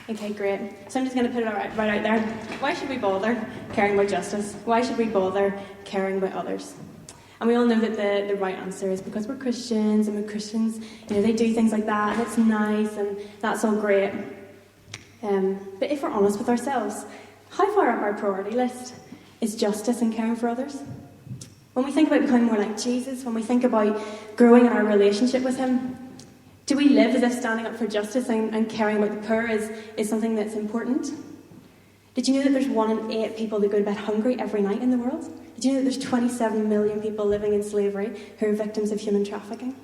Okay, great. So I'm just going to put it right out there. Why should we bother caring about justice? Why should we bother caring about others? And we all know that the right answer is because we're Christians, and we're Christians, they do things like that, and it's nice, and that's all great. But if we're honest with ourselves, how far up our priority list is justice and caring for others? When we think about becoming more like Jesus, when we think about growing in our relationship with him, do we live as if standing up for justice and caring about the poor is something that's important? Did you know that there's 1 in 8 people that go to bed hungry every night in the world? Did you know that there's 27 million people living in slavery who are victims of human trafficking?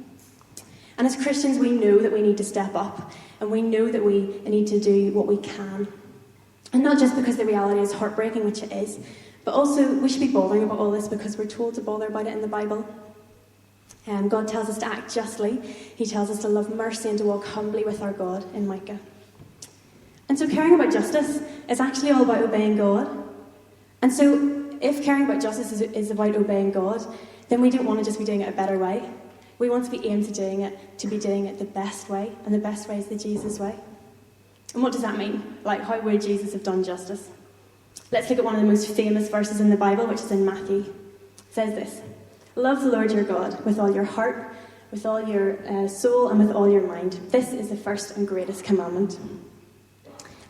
And as Christians, we know that we need to step up, and we know that we need to do what we can. And not just because the reality is heartbreaking, which it is, but also we should be bothering about all this because we're told to bother about it in the Bible. God tells us to act justly. He tells us to love mercy and to walk humbly with our God in Micah. And so caring about justice is actually all about obeying God. And so if caring about justice is about obeying God, then we don't want to just be doing it a better way. We want to be aimed to be doing it the best way, and the best way is the Jesus way. And what does that mean? Like, how would Jesus have done justice? Let's look at one of the most famous verses in the Bible, which is in Matthew. It says this: "Love the Lord your God with all your heart, with all your soul, and with all your mind. This is the first and greatest commandment.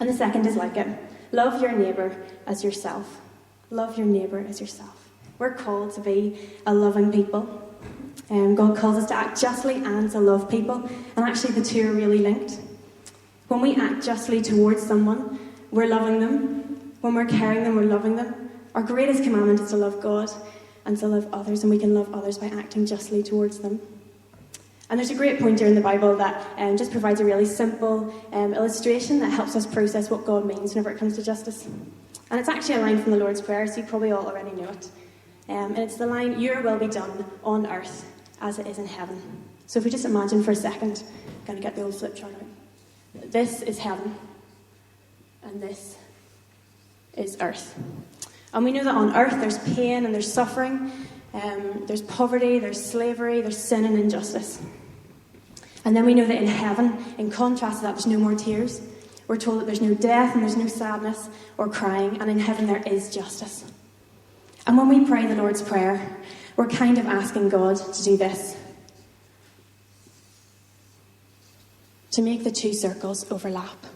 And the second is like it. Love your neighbour as yourself." Love your neighbour as yourself. We're called to be a loving people. God calls us to act justly and to love people. And actually the two are really linked. When we act justly towards someone, we're loving them. When we're caring them, we're loving them. Our greatest commandment is to love God and to love others, and we can love others by acting justly towards them. And there's a great pointer in the Bible that just provides a really simple illustration that helps us process what God means whenever it comes to justice. And it's actually a line from the Lord's Prayer, so you probably all already know it. And it's the line, "Your will be done on earth as it is in heaven." So if we just imagine for a second, I'm going to get the old flip chart out. This is heaven, and this is earth. And we know that on earth there's pain and there's suffering, there's poverty, there's slavery, there's sin and injustice. And then we know that in heaven, in contrast to that, there's no more tears. We're told that there's no death and there's no sadness or crying, and in heaven there is justice. And when we pray the Lord's Prayer, we're kind of asking God to do this: to make the two circles overlap,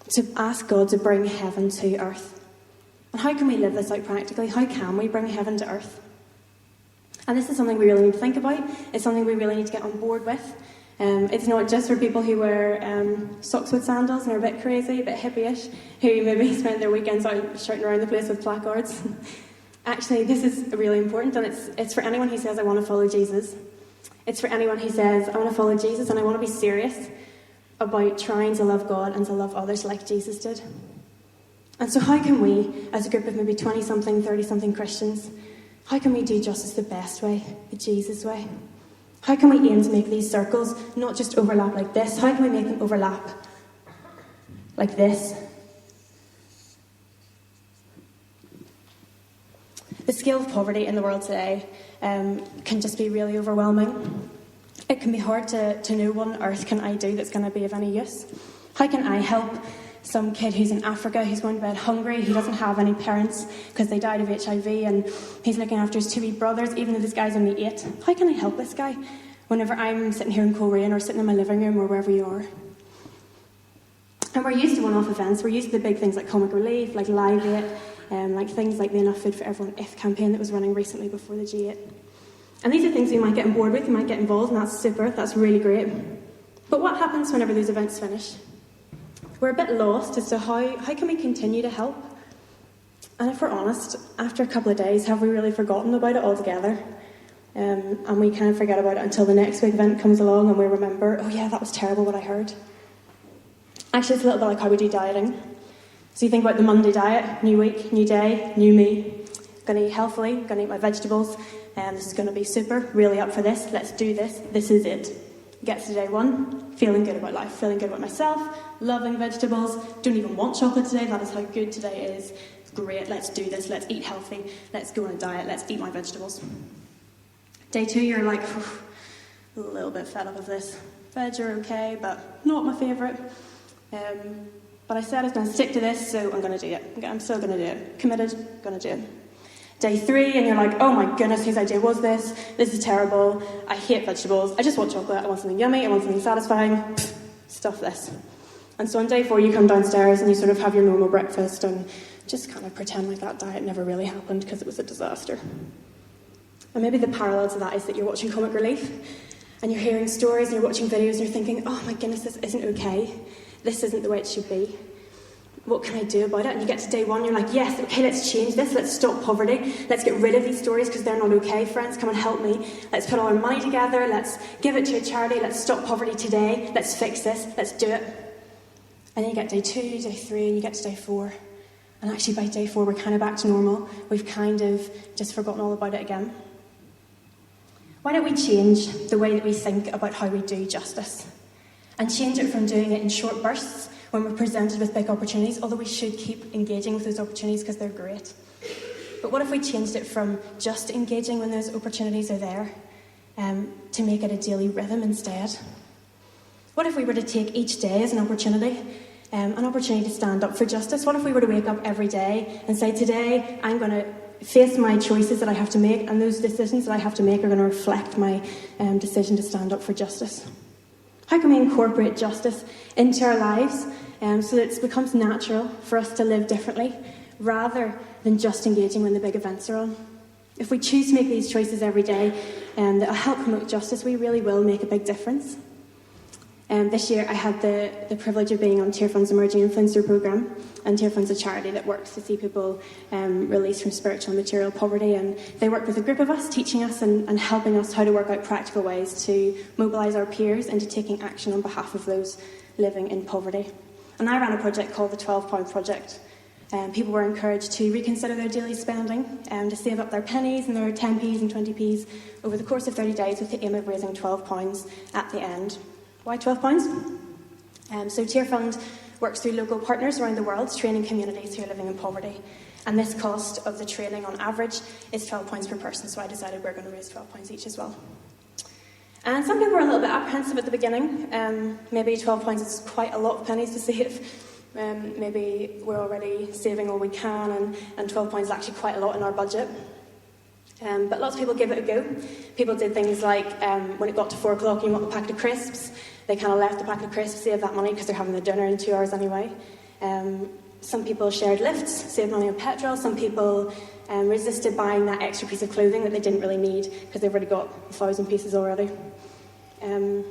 to ask God to bring heaven to earth. And how can we live this out practically? How can we bring heaven to earth? And this is something we really need to think about. It's something we really need to get on board with. It's not just for people who wear socks with sandals and are a bit crazy, a bit hippie-ish, who maybe spend their weekends out shouting around the place with placards. Actually, this is really important, and it's for anyone who says, "I want to follow Jesus." It's for anyone who says, "I want to follow Jesus and I want to be serious about trying to love God and to love others like Jesus did." And so how can we, as a group of maybe 20-something, 30-something Christians, how can we do justice the best way, the Jesus way? How can we aim to make these circles not just overlap like this? How can we make them overlap like this? The scale of poverty in the world today can just be really overwhelming. It can be hard to know what on earth can I do that's going to be of any use. How can I help some kid who's in Africa, who's going to bed hungry, who doesn't have any parents because they died of HIV, and he's looking after his two wee brothers, even though this guy's only 8? How can I help this guy whenever I'm sitting here in Coleraine or sitting in my living room or wherever you are? And we're used to one-off events. We're used to the big things like Comic Relief, like Live 8, like things like the Enough Food for Everyone If campaign that was running recently before the G8. And these are things we might get on board with, we might get involved, and that's super, that's really great. But what happens whenever those events finish? We're a bit lost as to how can we continue to help? And if we're honest, after a couple of days, have we really forgotten about it altogether? And we kind of forget about it until the next big event comes along and we remember, oh yeah, that was terrible what I heard. Actually, it's a little bit like how we do dieting. So you think about the Monday diet, new week, new day, new me. Gonna eat healthily, gonna eat my vegetables, and this is gonna be super, really up for this, let's do this, this is it. Gets to day one, feeling good about life, feeling good about myself, loving vegetables, don't even want chocolate today, that is how good today is. It's great, let's do this, let's eat healthy, let's go on a diet, let's eat my vegetables. Day two, you're like, a little bit fed up of this. Veg are okay, but not my favourite. But I said I was going to stick to this, so I'm going to do it. I'm still going to do it. Committed, going to do it. Day 3, and you're like, oh my goodness, whose idea was this? This is terrible. I hate vegetables. I just want chocolate. I want something yummy. I want something satisfying. Pfft, stuff this. And so on day 4, you come downstairs and you sort of have your normal breakfast and just kind of pretend like that diet never really happened because it was a disaster. And maybe the parallel to that is that you're watching comic relief and you're hearing stories and you're watching videos and you're thinking, oh my goodness, this isn't okay. This isn't the way it should be. What can I do about it? And you get to day 1, you're like, yes, okay, let's change this. Let's stop poverty. Let's get rid of these stories because they're not okay. Friends, come and help me. Let's put all our money together. Let's give it to a charity. Let's stop poverty today. Let's fix this. Let's do it. And then you get day 2, day 3, and you get to day 4. And actually by day 4, we're kind of back to normal. We've kind of just forgotten all about it again. Why don't we change the way that we think about how we do justice? And change it from doing it in short bursts when we're presented with big opportunities, although we should keep engaging with those opportunities because they're great. But what if we changed it from just engaging when those opportunities are there to make it a daily rhythm instead? What if we were to take each day as an opportunity to stand up for justice? What if we were to wake up every day and say, today I'm going to face my choices that I have to make, and those decisions that I have to make are going to reflect my decision to stand up for justice? How can we incorporate justice into our lives so that it becomes natural for us to live differently rather than just engaging when the big events are on? If we choose to make these choices every day that will help promote justice, we really will make a big difference. This year I had the privilege of being on Tearfund's Emerging Influencer programme, and Tearfund's a charity that works to see people released from spiritual and material poverty, and they work with a group of us, teaching us and helping us how to work out practical ways to mobilise our peers into taking action on behalf of those living in poverty. And I ran a project called the £12 Project. People were encouraged to reconsider their daily spending to save up their pennies and their 10p's and 20p's over the course of 30 days with the aim of raising £12 at the end. Why £12? So Tearfund works through local partners around the world, training communities who are living in poverty. And this cost of the training on average is £12 per person, so I decided we're going to raise £12 each as well. And some people were a little bit apprehensive at the beginning. Maybe £12 is quite a lot of pennies to save. Maybe we're already saving all we can, and £12 is actually quite a lot in our budget. But lots of people give it a go. People did things like, when it got to 4 o'clock and you want a packet of crisps, they kind of left the packet of crisps, saved that money because they're having their dinner in 2 hours anyway. Some people shared lifts, saved money on petrol. Some people resisted buying that extra piece of clothing that they didn't really need because they've already got 1,000 pieces already. And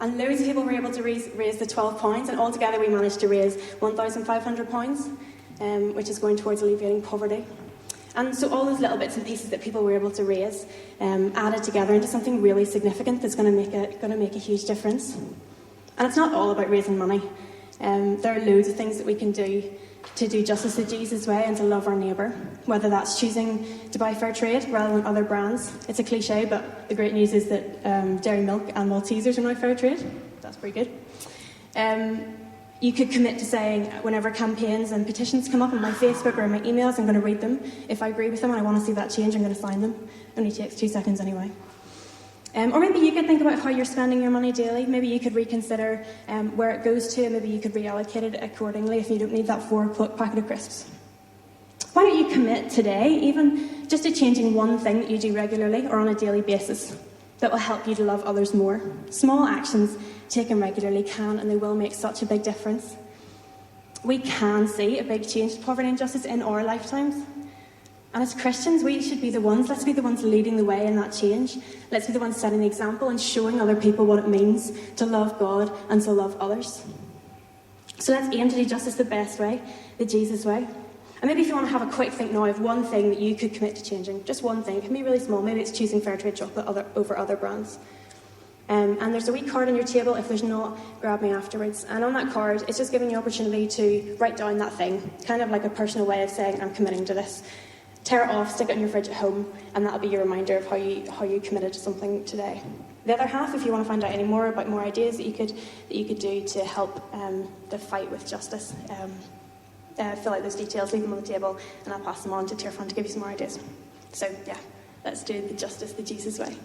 loads of people were able to raise the £12, and altogether we managed to raise £1,500, which is going towards alleviating poverty. And so all those little bits and pieces that people were able to raise added together into something really significant that's going to make a huge difference. And it's not all about raising money. There are loads of things that we can do to do justice the Jesus way and to love our neighbour, whether that's choosing to buy fair trade rather than other brands. It's a cliche, but the great news is that dairy milk and Maltesers are now fair trade. That's pretty good. You could commit to saying, whenever campaigns and petitions come up on my Facebook or in my emails, I'm going to read them. If I agree with them and I want to see that change, I'm going to sign them. It only takes 2 seconds anyway. Or maybe you could think about how you're spending your money daily. Maybe you could reconsider where it goes to, and maybe you could reallocate it accordingly if you don't need that 4 o'clock packet of crisps. Why don't you commit today, even just to changing one thing that you do regularly or on a daily basis that will help you to love others more? Small actions taken regularly can and they will make such a big difference. We can see a big change to poverty and justice in our lifetimes. And as Christians, we should be the ones, let's be the ones leading the way in that change. Let's be the ones setting the example and showing other people what it means to love God and to love others. So let's aim to do justice the best way, the Jesus way. And maybe if you want to have a quick think now of one thing that you could commit to changing, just one thing, it can be really small, maybe it's choosing fair trade chocolate over other brands. And there's a wee card on your table. If there's not, grab me afterwards. And on that card, it's just giving you the opportunity to write down that thing, kind of like a personal way of saying, I'm committing to this. Tear it off, stick it in your fridge at home, and that'll be your reminder of how you committed to something today. The other half, if you want to find out any more about more ideas that you could do to help the fight with justice, fill out those details, leave them on the table, and I'll pass them on to Tearfund to give you some more ideas. So yeah, let's do the justice the Jesus way.